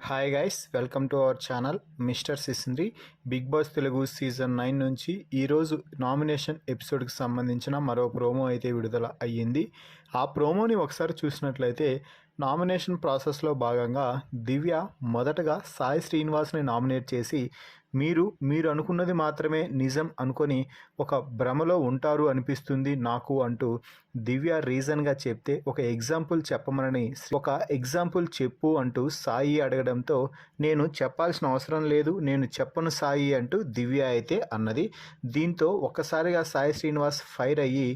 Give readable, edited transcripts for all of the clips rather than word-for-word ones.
Hi guys, welcome to our channel mister Sisindri. Bigg Boss Telugu season 9 నుంచి ఈరోజు nomination ఎపిసోడ్కి సంబంధించిన మరో ప్రోమో అయితే విడుదల అయ్యింది. ఆ ప్రోమోని ఒకసారి చూసినట్లయితే నామినేషన్ ప్రాసెస్లో భాగంగా దివ్య మొదటగా సాయి శ్రీనివాస్ని నామినేట్ చేసి మీరు అనుకున్నది మాత్రమే నిజం అనుకొని ఒక భ్రమలో ఉంటారు అనిపిస్తుంది నాకు అంటూ దివ్య రీజన్గా చెప్తే ఒక ఎగ్జాంపుల్ చెప్పమనని ఒక ఎగ్జాంపుల్ చెప్పు అంటూ సాయి అడగడంతో నేను చెప్పాల్సిన అవసరం లేదు, నేను చెప్పను సాయి అంటూ దివ్య అయితే అన్నది. దీంతో ఒక్కసారిగా సాయి శ్రీనివాస్ ఫైర్ అయ్యి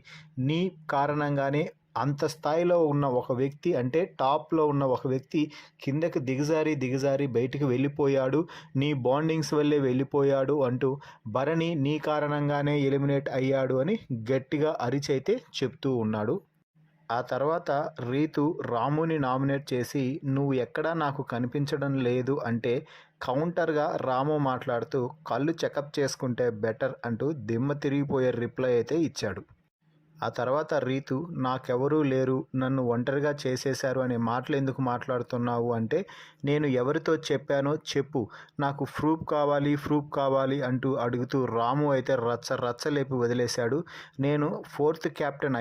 నీ కారణంగానే అంత స్థాయిలో ఉన్న ఒక వ్యక్తి, అంటే టాప్లో ఉన్న ఒక వ్యక్తి కిందకి దిగజారి బయటికి వెళ్ళిపోయాడు, నీ బాండింగ్స్ వల్లే వెళ్ళిపోయాడు అంటూ భరణి నీ కారణంగానే ఎలిమినేట్ అయ్యాడు అని గట్టిగా అరిచైతే చెప్తూ ఉన్నాడు. ఆ తర్వాత రీతు రాముని నామినేట్ చేసి నువ్వు ఎక్కడా నాకు కనిపించడం లేదు అంటే కౌంటర్గా రాము మాట్లాడుతూ కళ్ళు చెకప్ చేసుకుంటే బెటర్ అంటూ దిమ్మ తిరిగిపోయే రిప్లై అయితే ఇచ్చాడు. ఆ తర్వాత రీతు నాకెవరూ లేరు, నన్ను ఒంటరిగా చేసేశారు అనే మాటలు ఎందుకు మాట్లాడుతున్నావు అంటే నేను ఎవరితో చెప్పానో చెప్పు, నాకు ప్రూఫ్ కావాలి అంటూ అడుగుతూ రాము అయితే రచ్చలేపి వదిలేశాడు. నేను 4th క్యాప్టెన్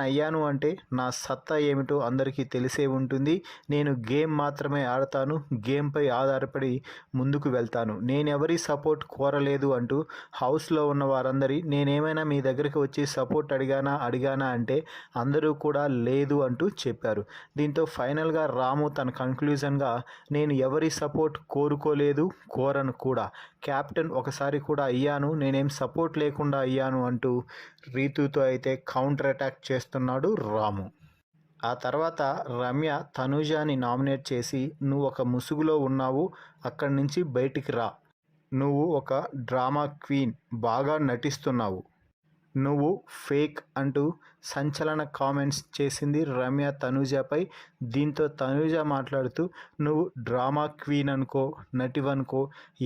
అయ్యాను అంటే నా సత్తా ఏమిటో అందరికీ తెలిసే ఉంటుంది. నేను గేమ్ మాత్రమే ఆడతాను, గేమ్పై ఆధారపడి ముందుకు వెళ్తాను, నేనెవరి సపోర్ట్ కోరలేదు అంటూ హౌస్లో ఉన్న వారందరి నేనేమైనా మీ దగ్గరికి వచ్చి సపోర్ట్ అడిగానా అంటే అందరూ కూడా లేదు అంటూ చెప్పారు. దీంతో ఫైనల్గా రాము తన కన్క్లూజన్గా నేను ఎవరి సపోర్ట్ కోరుకోలేదు, కోరను కూడా, క్యాప్టెన్ ఒకసారి కూడా అయ్యాను, నేనేం సపోర్ట్ లేకుండా అయ్యాను అంటూ రీతుతో అయితే కౌంటర్ అటాక్ చేస్తున్నాడు రాము. ఆ తర్వాత రమ్య తనూజాని నామినేట్ చేసి నువ్వు ఒక ముసుగులో ఉన్నావు, అక్కడి నుంచి బయటికి రా, నువ్వు ఒక డ్రామా క్వీన్, బాగా నటిస్తున్నావు, నువ్వు ఫేక్ అంటూ సంచలన కామెంట్స్ చేసింది రమ్య తనూజపై. దీంతో తనూజ మాట్లాడుతూ నువ్వు డ్రామా క్వీన్ అనుకో, నటివనుకో,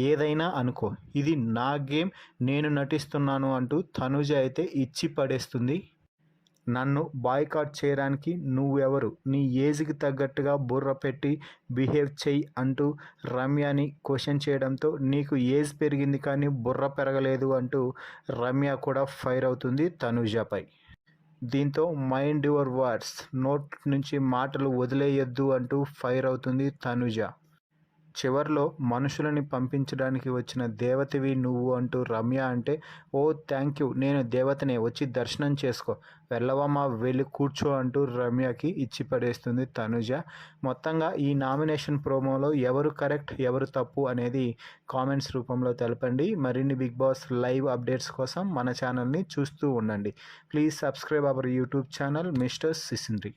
ఏదైనా అనుకో, ఇది నా గేమ్, నేను నటిస్తున్నాను అంటూ తనూజ అయితే ఇచ్చి పడేస్తుంది. నన్ను బాయ్కాట్ చేయడానికి నువ్వెవరు, నీ ఏజ్కి తగ్గట్టుగా బుర్ర పెట్టి బిహేవ్ చెయ్యి అంటూ రమ్యని క్వశ్చన్ చేయడంతో నీకు ఏజ్ పెరిగింది కానీ బుర్ర పెరగలేదు అంటూ రమ్య కూడా ఫైర్ అవుతుంది తనూజపై. దీంతో మైండ్ యువర్ వర్డ్స్, నోట్ నుంచి మాటలు వదిలేయొద్దు అంటూ ఫైర్ అవుతుంది తనూజ. చివర్లో మనుషులని పంపించడానికి వచ్చిన దేవతవి నువ్వు అంటూ రమ్య అంటే ఓ థ్యాంక్ యూ, నేను దేవతనే, వచ్చి దర్శనం చేసుకో, వెళ్ళవమ్మా వెళ్ళి కూర్చో అంటూ రమ్యకి ఇచ్చి పడేస్తుంది తనుజ. మొత్తంగా ఈ నామినేషన్ ప్రోమోలో ఎవరు కరెక్ట్ ఎవరు తప్పు అనేది కామెంట్స్ రూపంలో తెలపండి. మరిన్ని బిగ్ బాస్ లైవ్ అప్డేట్స్ కోసం మన ఛానల్ని చూస్తూ ఉండండి. Please subscribe our YouTube channel mister సిసింద్రి.